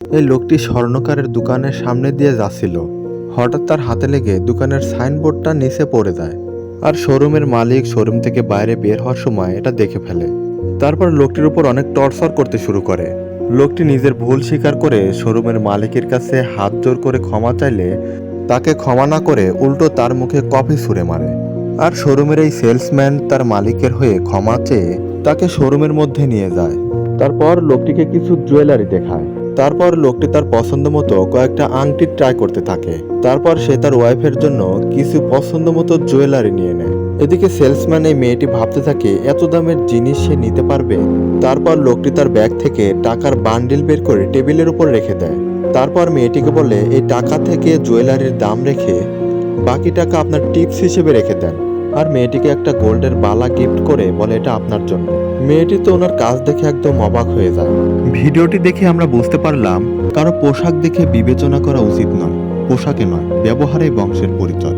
এই লোকটি স্বর্ণকারের দোকানের সামনে দিয়ে যাচ্ছিল। হঠাৎ তার হাতে লেগে দোকানের সাইনবোর্ডটা নিচে পড়ে যায়। আর শোরুমের মালিক শোরুম থেকে বাইরে বের হওয়ার সময় এটা দেখে ফেলে। তারপর লোকটির উপর অনেক টর্চার করতে শুরু করে। লোকটি নিজের ভুল স্বীকার করে শোরুমের মালিকের কাছে হাত জোর করে ক্ষমা চাইলে তাকে ক্ষমা না করে উল্টো তার মুখে কফি ছুঁড়ে মারে। আর শোরুমের এই সেলসম্যান তার মালিকের হয়ে ক্ষমা চেয়ে তাকে শোরুমের মধ্যে নিয়ে যায়। তারপর লোকটিকে কিছু জুয়েলারি দেখায়। তারপর লোকটি তার পছন্দ মতো কয়েকটা আংটি ট্রাই করতে থাকে। তারপর সে তার ওয়াইফের জন্য কিছু পছন্দ মতো জুয়েলারি নিয়ে নেয়। এদিকে সেলসম্যান এই মেয়েটি ভাবতে থাকে এত দামের জিনিস সে নিতে পারবে। তারপর লোকটি তার ব্যাগ থেকে টাকার বান্ডিল বের করে টেবিলের উপর রেখে দেয়। তারপর মেয়েটিকে বলে এই টাকা থেকে জুয়েলারির দাম রেখে বাকি টাকা আপনার টিপস হিসেবে রেখে দেন। আর মেয়েটিকে একটা গোল্ডের বালা গিফট করে বলে এটা আপনার জন্য। মেয়েটি তো ওনার কাজ দেখে একদম অবাক হয়ে যায়। ভিডিওটি দেখে আমরা বুঝতে পারলাম কারো পোশাক দেখে বিবেচনা করা উচিত নয়। পোশাকে নয়, ব্যবহারে বংশের পরিচয়।